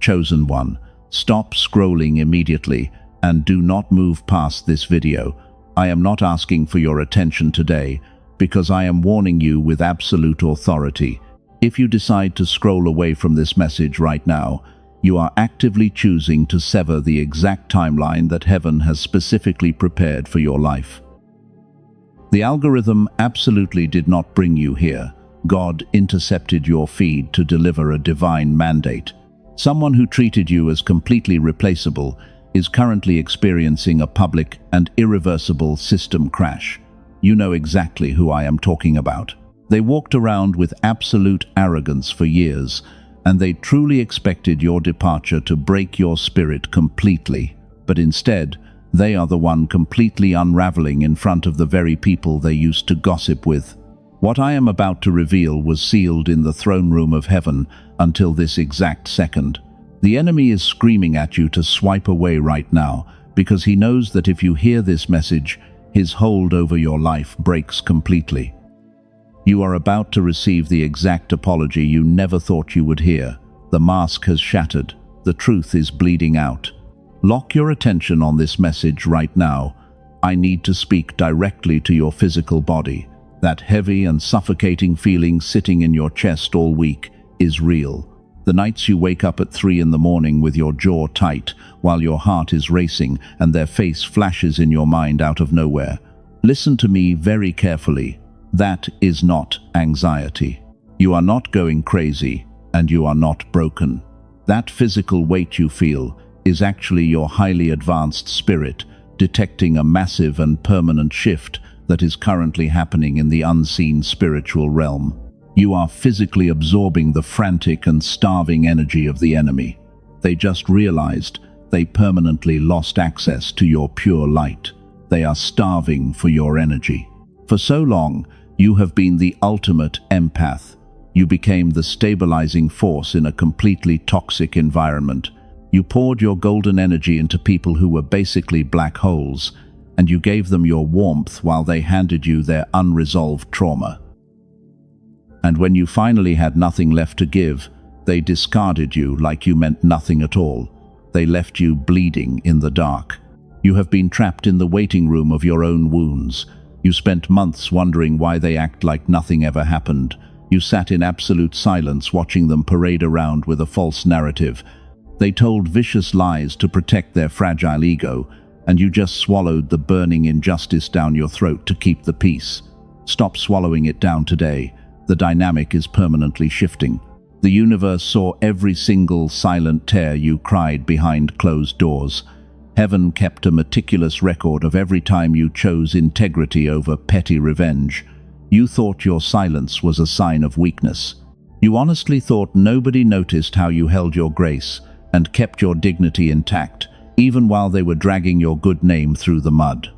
Chosen one, stop scrolling immediately and do not move past this video. I am not asking for your attention today because I am warning you with absolute authority. If you decide to scroll away from this message right now, you are actively choosing to sever the exact timeline that heaven has specifically prepared for your life. The algorithm absolutely did not bring you here. God intercepted your feed to deliver a divine mandate. Someone who treated you as completely replaceable is currently experiencing a public and irreversible system crash. You know exactly who I am talking about. They walked around with absolute arrogance for years, and they truly expected your departure to break your spirit completely. But instead, they are the one completely unraveling in front of the very people they used to gossip with. What I am about to reveal was sealed in the throne room of heaven until this exact second. The enemy is screaming at you to swipe away right now because he knows that if you hear this message, his hold over your life breaks completely. You are about to receive the exact apology you never thought you would hear. The mask has shattered. The truth is bleeding out. Lock your attention on this message right now. I need to speak directly to your physical body. That heavy and suffocating feeling sitting in your chest all week is real. The nights you wake up at 3 in the morning with your jaw tight while your heart is racing and their face flashes in your mind out of nowhere. Listen to me very carefully. That is not anxiety. You are not going crazy and you are not broken. That physical weight you feel is actually your highly advanced spirit detecting a massive and permanent shift that is currently happening in the unseen spiritual realm. You are physically absorbing the frantic and starving energy of the enemy. They just realized they permanently lost access to your pure light. They are starving for your energy. For so long, you have been the ultimate empath. You became the stabilizing force in a completely toxic environment. You poured your golden energy into people who were basically black holes, and you gave them your warmth while they handed you their unresolved trauma. And when you finally had nothing left to give, they discarded you like you meant nothing at all. They left you bleeding in the dark. You have been trapped in the waiting room of your own wounds. You spent months wondering why they act like nothing ever happened. You sat in absolute silence watching them parade around with a false narrative. They told vicious lies to protect their fragile ego, and you just swallowed the burning injustice down your throat to keep the peace. Stop swallowing it down today. The dynamic is permanently shifting. The universe saw every single silent tear you cried behind closed doors. Heaven kept a meticulous record of every time you chose integrity over petty revenge. You thought your silence was a sign of weakness. You honestly thought nobody noticed how you held your grace and kept your dignity intact, even while they were dragging your good name through the mud.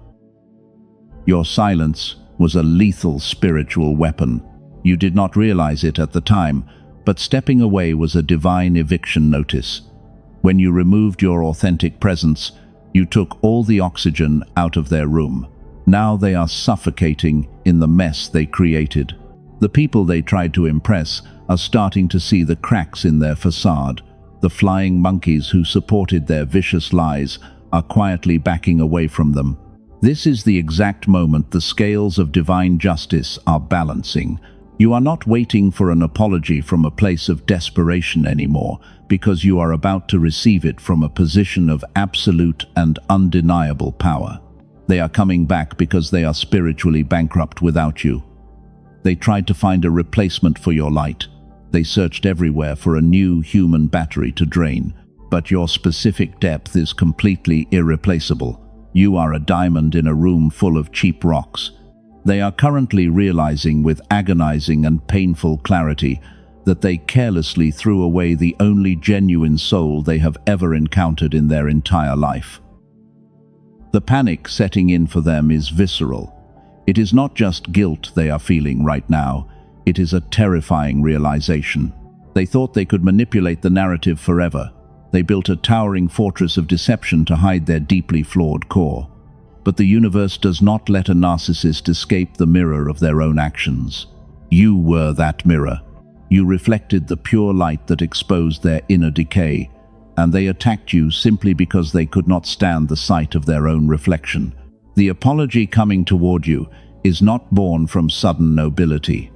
Your silence was a lethal spiritual weapon. You did not realize it at the time, but stepping away was a divine eviction notice. When you removed your authentic presence, you took all the oxygen out of their room. Now they are suffocating in the mess they created. The people they tried to impress are starting to see the cracks in their facade. The flying monkeys who supported their vicious lies are quietly backing away from them. This is the exact moment the scales of divine justice are balancing. You are not waiting for an apology from a place of desperation anymore, because you are about to receive it from a position of absolute and undeniable power. They are coming back because they are spiritually bankrupt without you. They tried to find a replacement for your light. They searched everywhere for a new human battery to drain, but your specific depth is completely irreplaceable. You are a diamond in a room full of cheap rocks. They are currently realizing with agonizing and painful clarity that they carelessly threw away the only genuine soul they have ever encountered in their entire life. The panic setting in for them is visceral. It is not just guilt they are feeling right now. It is a terrifying realization. They thought they could manipulate the narrative forever. They built a towering fortress of deception to hide their deeply flawed core. But the universe does not let a narcissist escape the mirror of their own actions. You were that mirror. You reflected the pure light that exposed their inner decay. and they attacked you simply because they could not stand the sight of their own reflection. The apology coming toward you is not born from sudden nobility.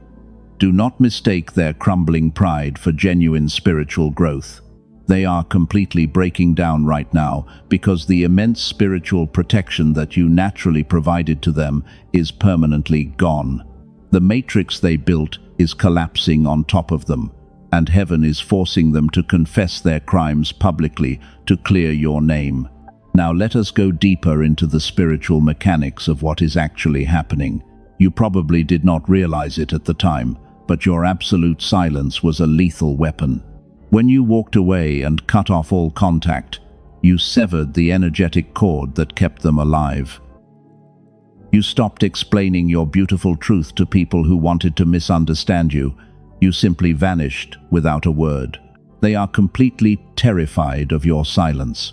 Do not mistake their crumbling pride for genuine spiritual growth. They are completely breaking down right now because the immense spiritual protection that you naturally provided to them is permanently gone. The matrix they built is collapsing on top of them, and heaven is forcing them to confess their crimes publicly to clear your name. Now let us go deeper into the spiritual mechanics of what is actually happening. You probably did not realize it at the time, but your absolute silence was a lethal weapon. When you walked away and cut off all contact, you severed the energetic cord that kept them alive. You stopped explaining your beautiful truth to people who wanted to misunderstand you. You simply vanished without a word. They are completely terrified of your silence.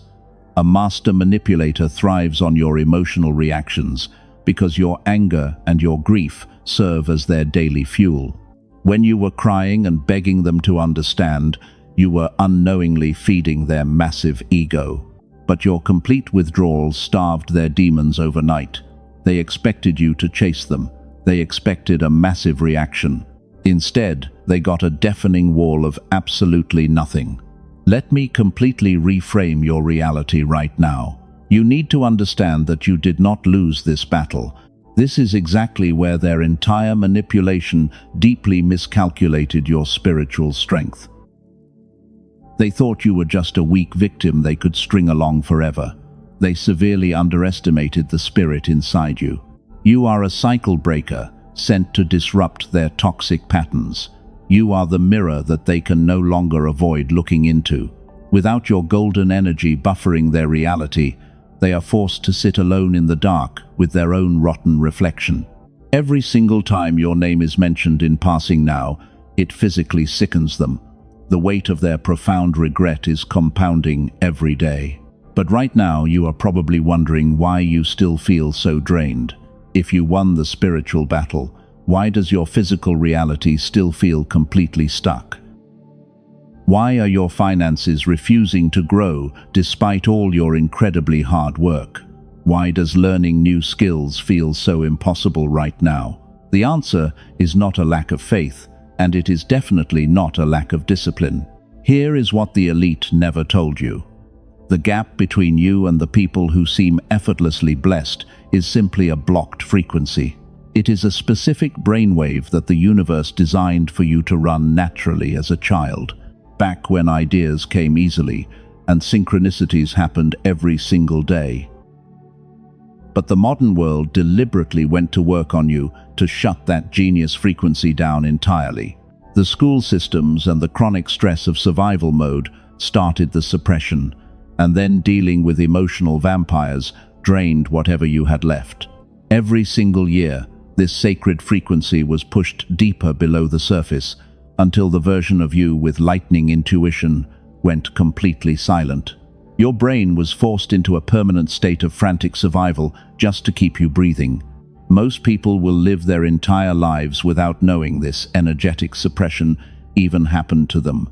A master manipulator thrives on your emotional reactions because your anger and your grief serve as their daily fuel. When you were crying and begging them to understand, you were unknowingly feeding their massive ego. But your complete withdrawal starved their demons overnight. They expected you to chase them. They expected a massive reaction. Instead, they got a deafening wall of absolutely nothing. Let me completely reframe your reality right now. You need to understand that you did not lose this battle. This is exactly where their entire manipulation deeply miscalculated your spiritual strength. They thought you were just a weak victim they could string along forever. They severely underestimated the spirit inside you. You are a cycle breaker, sent to disrupt their toxic patterns. You are the mirror that they can no longer avoid looking into. Without your golden energy buffering their reality, they are forced to sit alone in the dark with their own rotten reflection. Every single time your name is mentioned in passing now, it physically sickens them. The weight of their profound regret is compounding every day. But right now you are probably wondering why you still feel so drained. If you won the spiritual battle, why does your physical reality still feel completely stuck? Why are your finances refusing to grow despite all your incredibly hard work? Why does learning new skills feel so impossible right now? The answer is not a lack of faith, and it is definitely not a lack of discipline. Here is what the elite never told you. The gap between you and the people who seem effortlessly blessed is simply a blocked frequency. It is a specific brainwave that the universe designed for you to run naturally as a child, back when ideas came easily and synchronicities happened every single day. But the modern world deliberately went to work on you to shut that genius frequency down entirely. The school systems and the chronic stress of survival mode started the suppression, and then dealing with emotional vampires drained whatever you had left. Every single year, this sacred frequency was pushed deeper below the surface until the version of you with lightning intuition went completely silent. Your brain was forced into a permanent state of frantic survival just to keep you breathing. Most people will live their entire lives without knowing this energetic suppression even happened to them.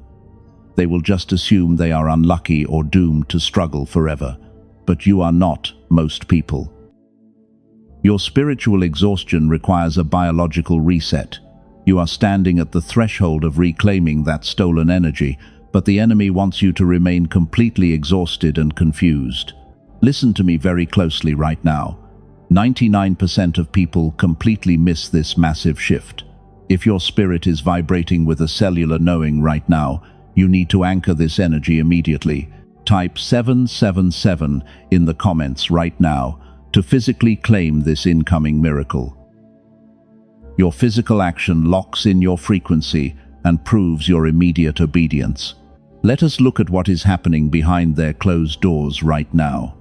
They will just assume they are unlucky or doomed to struggle forever. But you are not most people. Your spiritual exhaustion requires a biological reset. You are standing at the threshold of reclaiming that stolen energy, but the enemy wants you to remain completely exhausted and confused. Listen to me very closely right now. 99% of people completely miss this massive shift. If your spirit is vibrating with a cellular knowing right now, you need to anchor this energy immediately. Type 777 in the comments right now to physically claim this incoming miracle. Your physical action locks in your frequency and proves your immediate obedience. Let us look at what is happening behind their closed doors right now.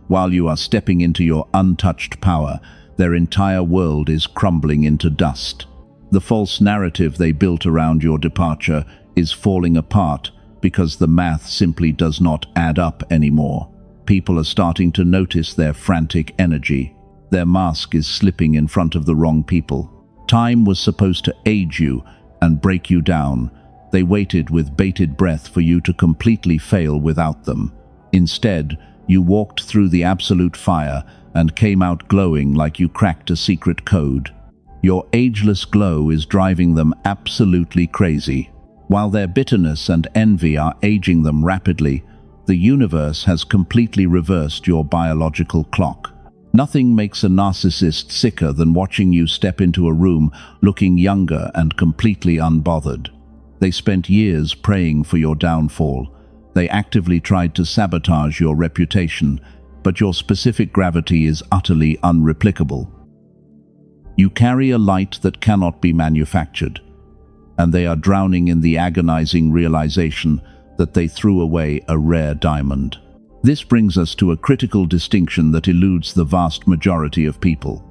While you are stepping into your untouched power, their entire world is crumbling into dust. The false narrative they built around your departure is falling apart because the math simply does not add up anymore. People are starting to notice their frantic energy. Their mask is slipping in front of the wrong people. Time was supposed to age you and break you down, They waited with bated breath for you to completely fail without them. Instead, you walked through the absolute fire and came out glowing like you cracked a secret code. Your ageless glow is driving them absolutely crazy. While their bitterness and envy are aging them rapidly, the universe has completely reversed your biological clock. Nothing makes a narcissist sicker than watching you step into a room looking younger and completely unbothered. They spent years praying for your downfall. They actively tried to sabotage your reputation, but your specific gravity is utterly unreplicable. You carry a light that cannot be manufactured, and they are drowning in the agonizing realization that they threw away a rare diamond. This brings us to a critical distinction that eludes the vast majority of people.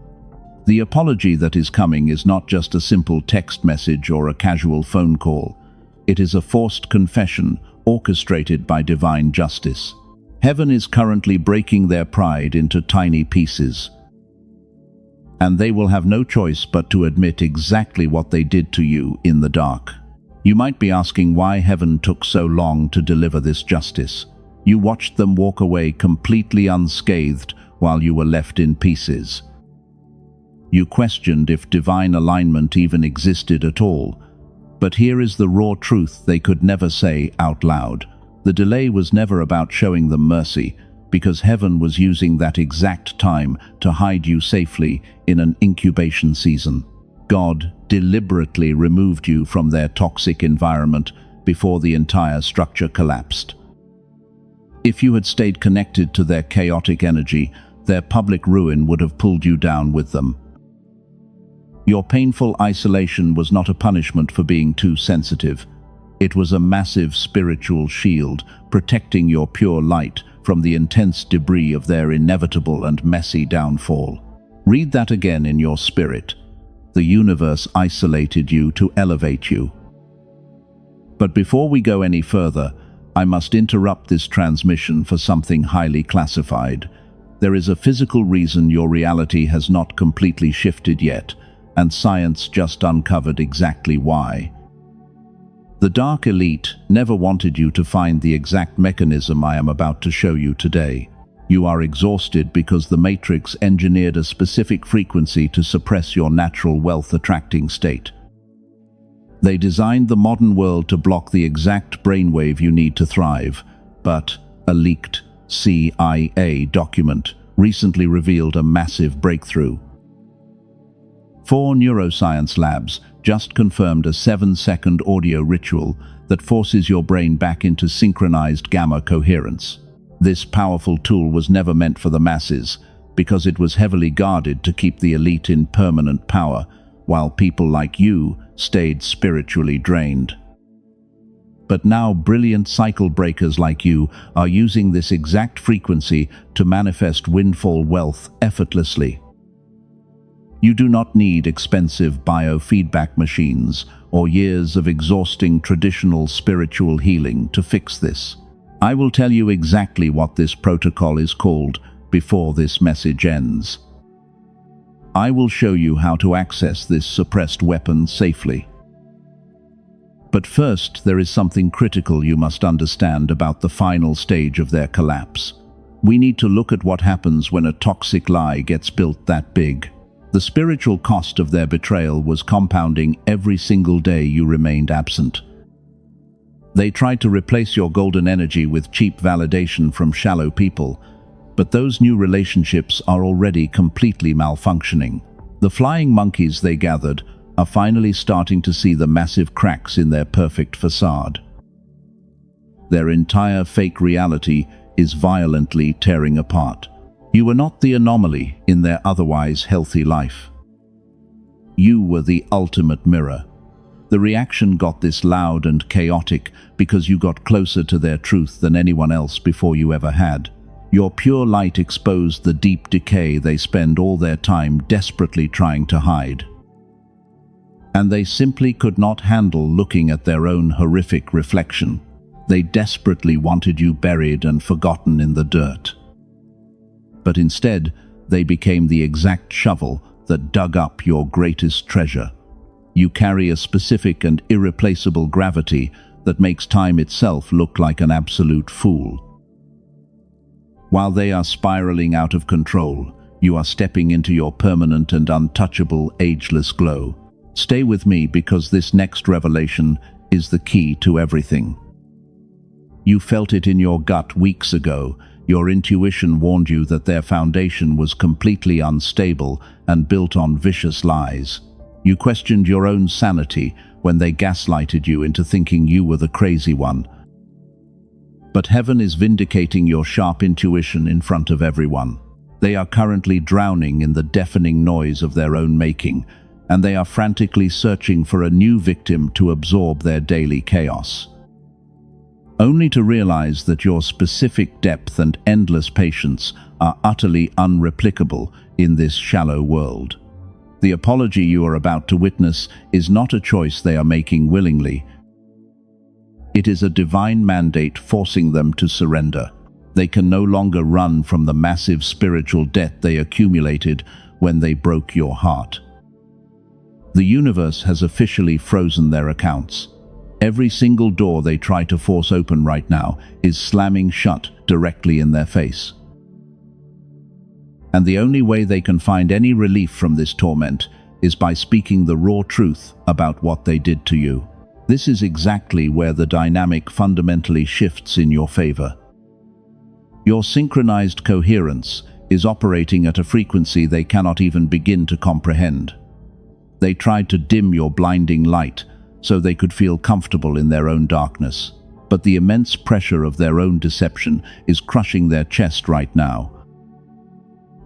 The apology that is coming is not just a simple text message or a casual phone call. It is a forced confession orchestrated by divine justice. Heaven is currently breaking their pride into tiny pieces, and they will have no choice but to admit exactly what they did to you in the dark. You might be asking why heaven took so long to deliver this justice. You watched them walk away completely unscathed while you were left in pieces. You questioned if divine alignment even existed at all. But here is the raw truth they could never say out loud. The delay was never about showing them mercy, because heaven was using that exact time to hide you safely in an incubation season. God deliberately removed you from their toxic environment before the entire structure collapsed. If you had stayed connected to their chaotic energy, their public ruin would have pulled you down with them. Your painful isolation was not a punishment for being too sensitive. It was a massive spiritual shield, protecting your pure light from the intense debris of their inevitable and messy downfall. Read that again in your spirit. The universe isolated you to elevate you. But before we go any further, I must interrupt this transmission for something highly classified. There is a physical reason your reality has not completely shifted yet, and science just uncovered exactly why. The Dark Elite never wanted you to find the exact mechanism I am about to show you today. You are exhausted because the Matrix engineered a specific frequency to suppress your natural wealth-attracting state. They designed the modern world to block the exact brainwave you need to thrive, but a leaked CIA document recently revealed a massive breakthrough. 4 neuroscience labs just confirmed a 7-second audio ritual that forces your brain back into synchronized gamma coherence. This powerful tool was never meant for the masses because it was heavily guarded to keep the elite in permanent power, while people like you stayed spiritually drained. But now brilliant cycle breakers like you are using this exact frequency to manifest windfall wealth effortlessly. You do not need expensive biofeedback machines or years of exhausting traditional spiritual healing to fix this. I will tell you exactly what this protocol is called before this message ends. I will show you how to access this suppressed weapon safely. But first, there is something critical you must understand about the final stage of their collapse. We need to look at what happens when a toxic lie gets built that big. The spiritual cost of their betrayal was compounding every single day you remained absent. They tried to replace your golden energy with cheap validation from shallow people, but those new relationships are already completely malfunctioning. The flying monkeys they gathered are finally starting to see the massive cracks in their perfect facade. Their entire fake reality is violently tearing apart. You were not the anomaly in their otherwise healthy life. You were the ultimate mirror. The reaction got this loud and chaotic because you got closer to their truth than anyone else before you ever had. Your pure light exposed the deep decay they spend all their time desperately trying to hide. And they simply could not handle looking at their own horrific reflection. They desperately wanted you buried and forgotten in the dirt. But instead, they became the exact shovel that dug up your greatest treasure. You carry a specific and irreplaceable gravity that makes time itself look like an absolute fool. While they are spiraling out of control, you are stepping into your permanent and untouchable, ageless glow. Stay with me, because this next revelation is the key to everything. You felt it in your gut weeks ago. Your intuition warned you that their foundation was completely unstable and built on vicious lies. You questioned your own sanity when they gaslighted you into thinking you were the crazy one. But heaven is vindicating your sharp intuition in front of everyone. They are currently drowning in the deafening noise of their own making, and they are frantically searching for a new victim to absorb their daily chaos. Only to realize that your specific depth and endless patience are utterly unreplicable in this shallow world. The apology you are about to witness is not a choice they are making willingly. It is a divine mandate forcing them to surrender. They can no longer run from the massive spiritual debt they accumulated when they broke your heart. The universe has officially frozen their accounts. Every single door they try to force open right now is slamming shut directly in their face. And the only way they can find any relief from this torment is by speaking the raw truth about what they did to you. This is exactly where the dynamic fundamentally shifts in your favor. Your synchronized coherence is operating at a frequency they cannot even begin to comprehend. They tried to dim your blinding light so they could feel comfortable in their own darkness, but the immense pressure of their own deception is crushing their chest right now.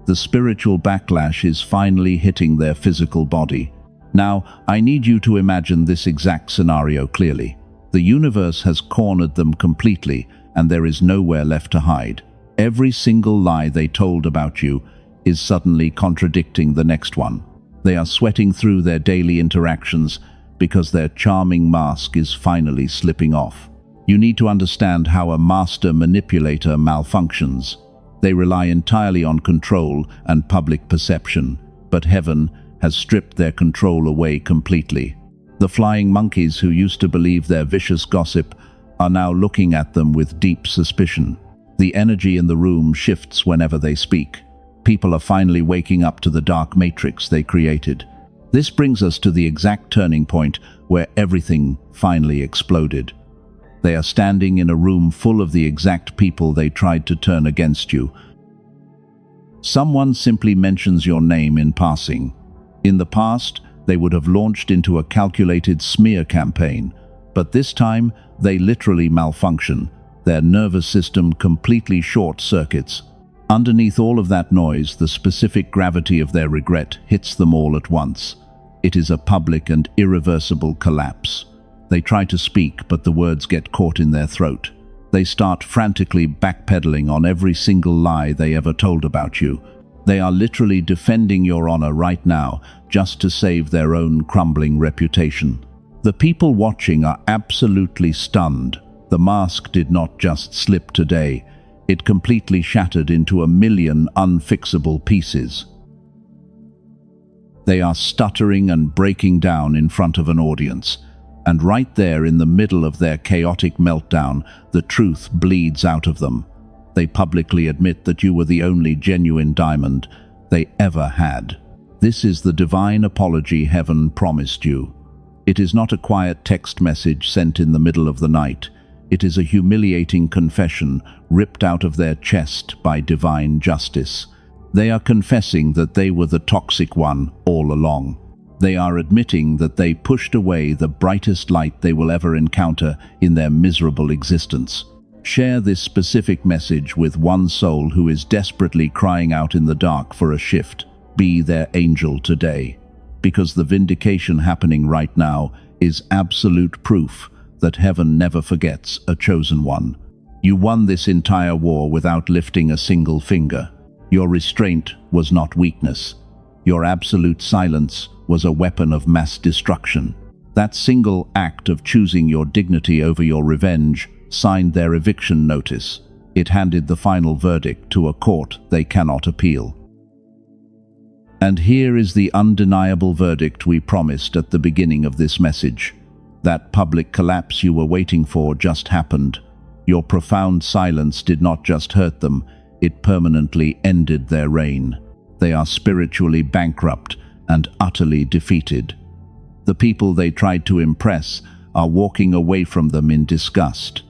The spiritual backlash is finally hitting their physical body. Now, I need you to imagine this exact scenario clearly. The universe has cornered them completely, and there is nowhere left to hide. Every single lie they told about you is suddenly contradicting the next one. They are sweating through their daily interactions because their charming mask is finally slipping off. You need to understand how a master manipulator malfunctions. They rely entirely on control and public perception, but heaven has stripped their control away completely. The flying monkeys who used to believe their vicious gossip are now looking at them with deep suspicion. The energy in the room shifts whenever they speak. People are finally waking up to the dark matrix they created. This brings us to the exact turning point where everything finally exploded. They are standing in a room full of the exact people they tried to turn against you. Someone simply mentions your name in passing. In the past, they would have launched into a calculated smear campaign, but this time they literally malfunction. Their nervous system completely short-circuits. Underneath all of that noise, the specific gravity of their regret hits them all at once. It is a public and irreversible collapse. They try to speak, but the words get caught in their throat. They start frantically backpedaling on every single lie they ever told about you. They are literally defending your honor right now, just to save their own crumbling reputation. The people watching are absolutely stunned. The mask did not just slip today. It completely shattered into a million unfixable pieces. They are stuttering and breaking down in front of an audience. And right there in the middle of their chaotic meltdown, the truth bleeds out of them. They publicly admit that you were the only genuine diamond they ever had. This is the divine apology heaven promised you. It is not a quiet text message sent in the middle of the night. It is a humiliating confession ripped out of their chest by divine justice. They are confessing that they were the toxic one all along. They are admitting that they pushed away the brightest light they will ever encounter in their miserable existence. Share this specific message with one soul who is desperately crying out in the dark for a shift. Be their angel today, because the vindication happening right now is absolute proof that heaven never forgets a chosen one. You won this entire war without lifting a single finger. Your restraint was not weakness. Your absolute silence was a weapon of mass destruction. That single act of choosing your dignity over your revenge signed their eviction notice. It handed the final verdict to a court they cannot appeal. And here is the undeniable verdict we promised at the beginning of this message. That public collapse you were waiting for just happened. Your profound silence did not just hurt them, it permanently ended their reign. They are spiritually bankrupt and utterly defeated. The people they tried to impress are walking away from them in disgust.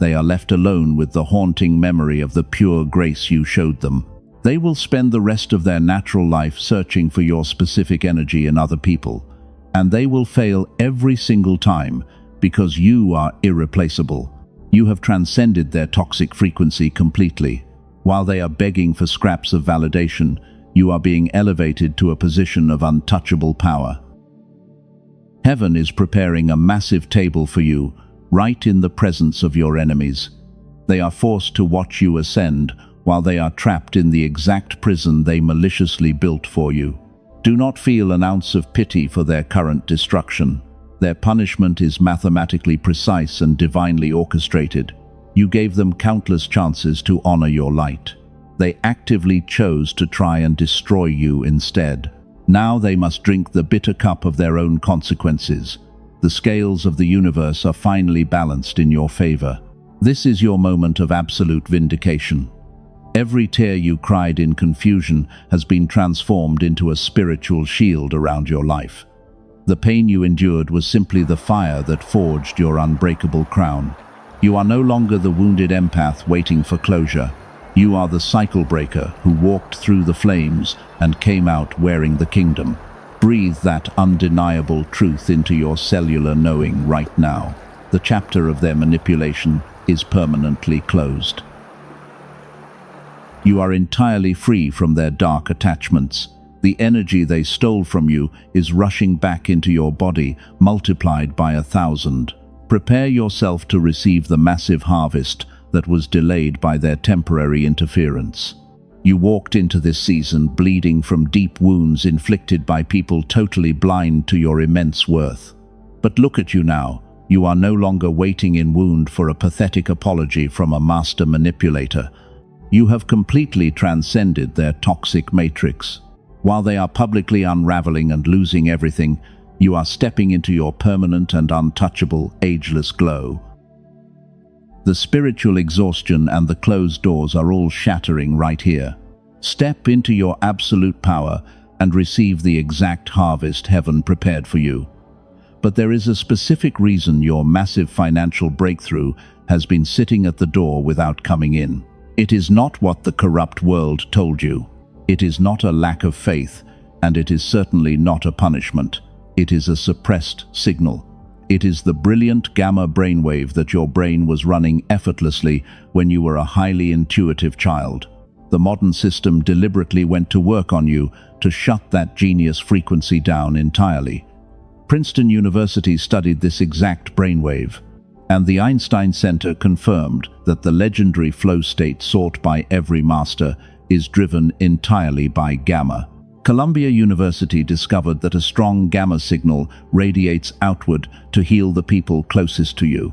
They are left alone with the haunting memory of the pure grace you showed them. They will spend the rest of their natural life searching for your specific energy in other people, and they will fail every single time because you are irreplaceable. You have transcended their toxic frequency completely. While they are begging for scraps of validation, you are being elevated to a position of untouchable power. Heaven is preparing a massive table for you, right in the presence of your enemies. They are forced to watch you ascend, while they are trapped in the exact prison they maliciously built for you. Do not feel an ounce of pity for their current destruction. Their punishment is mathematically precise and divinely orchestrated. You gave them countless chances to honor your light. They actively chose to try and destroy you instead. Now they must drink the bitter cup of their own consequences. The scales of the universe are finally balanced in your favor. This is your moment of absolute vindication. Every tear you cried in confusion has been transformed into a spiritual shield around your life. The pain you endured was simply the fire that forged your unbreakable crown. You are no longer the wounded empath waiting for closure. You are the cycle breaker who walked through the flames and came out wearing the kingdom. Breathe that undeniable truth into your cellular knowing right now. The chapter of their manipulation is permanently closed. You are entirely free from their dark attachments. The energy they stole from you is rushing back into your body, multiplied by 1,000. Prepare yourself to receive the massive harvest that was delayed by their temporary interference. You walked into this season bleeding from deep wounds inflicted by people totally blind to your immense worth. But look at you now. You are no longer waiting in wound for a pathetic apology from a master manipulator. You have completely transcended their toxic matrix. While they are publicly unraveling and losing everything, you are stepping into your permanent and untouchable, ageless glow. The spiritual exhaustion and the closed doors are all shattering right here. Step into your absolute power and receive the exact harvest heaven prepared for you. But there is a specific reason your massive financial breakthrough has been sitting at the door without coming in. It is not what the corrupt world told you. It is not a lack of faith, and it is certainly not a punishment. It is a suppressed signal. It is the brilliant gamma brainwave that your brain was running effortlessly when you were a highly intuitive child. The modern system deliberately went to work on you to shut that genius frequency down entirely. Princeton University studied this exact brainwave, and the Einstein Center confirmed that the legendary flow state sought by every master is driven entirely by gamma. Columbia University discovered that a strong gamma signal radiates outward to heal the people closest to you.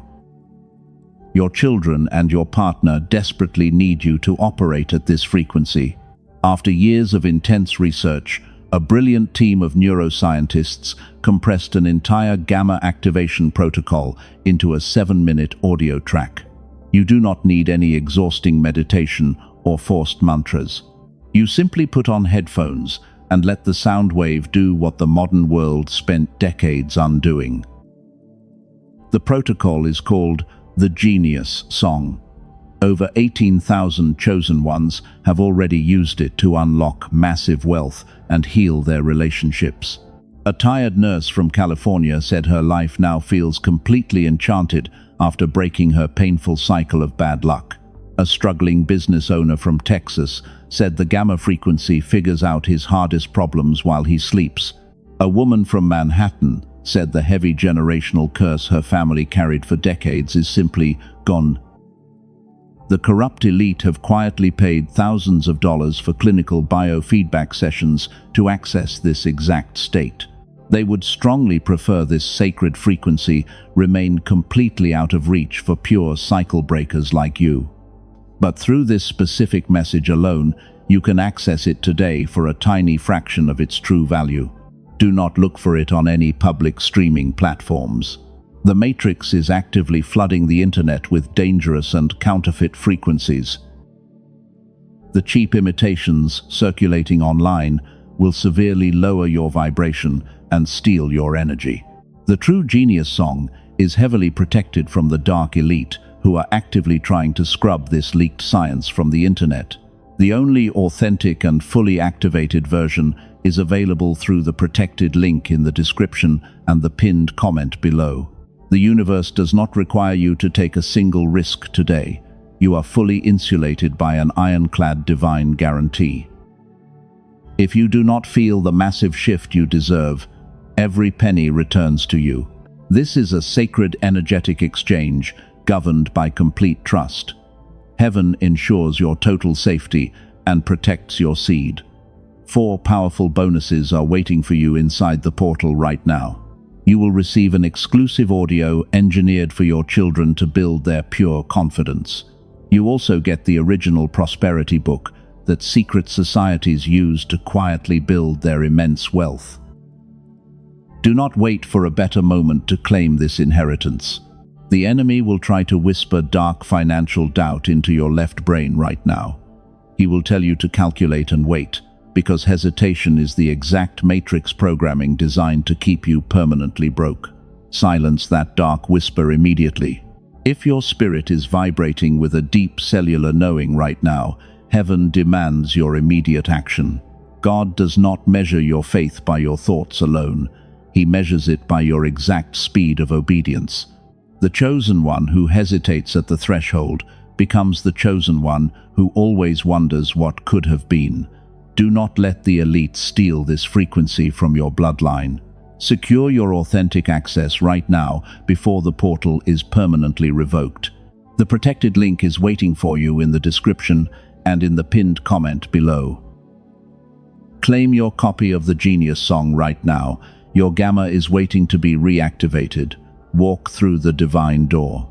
Your children and your partner desperately need you to operate at this frequency. After years of intense research, a brilliant team of neuroscientists compressed an entire gamma activation protocol into a 7-minute audio track. You do not need any exhausting meditation or forced mantras. You simply put on headphones and let the sound wave do what the modern world spent decades undoing. The protocol is called the Genius Song. Over 18,000 chosen ones have already used it to unlock massive wealth and heal their relationships. A tired nurse from California said her life now feels completely enchanted after breaking her painful cycle of bad luck. A struggling business owner from Texas said the gamma frequency figures out his hardest problems while he sleeps. A woman from Manhattan said the heavy generational curse her family carried for decades is simply gone. The corrupt elite have quietly paid thousands of dollars for clinical biofeedback sessions to access this exact state. They would strongly prefer this sacred frequency remain completely out of reach for pure cycle breakers like you. But through this specific message alone, you can access it today for a tiny fraction of its true value. Do not look for it on any public streaming platforms. The Matrix is actively flooding the internet with dangerous and counterfeit frequencies. The cheap imitations circulating online will severely lower your vibration and steal your energy. The true genius song is heavily protected from the dark elite who are actively trying to scrub this leaked science from the internet. The only authentic and fully activated version is available through the protected link in the description and the pinned comment below. The universe does not require you to take a single risk today. You are fully insulated by an ironclad divine guarantee. If you do not feel the massive shift you deserve, every penny returns to you. This is a sacred energetic exchange governed by complete trust. Heaven ensures your total safety and protects your seed. 4 powerful bonuses are waiting for you inside the portal right now. You will receive an exclusive audio engineered for your children to build their pure confidence. You also get the original prosperity book that secret societies use to quietly build their immense wealth. Do not wait for a better moment to claim this inheritance. The enemy will try to whisper dark financial doubt into your left brain right now. He will tell you to calculate and wait, because hesitation is the exact matrix programming designed to keep you permanently broke. Silence that dark whisper immediately. If your spirit is vibrating with a deep cellular knowing right now, heaven demands your immediate action. God does not measure your faith by your thoughts alone. He measures it by your exact speed of obedience. The chosen one who hesitates at the threshold becomes the chosen one who always wonders what could have been. Do not let the elite steal this frequency from your bloodline. Secure your authentic access right now before the portal is permanently revoked. The protected link is waiting for you in the description and in the pinned comment below. Claim your copy of the Genius Song right now. Your gamma is waiting to be reactivated. Walk through the divine door.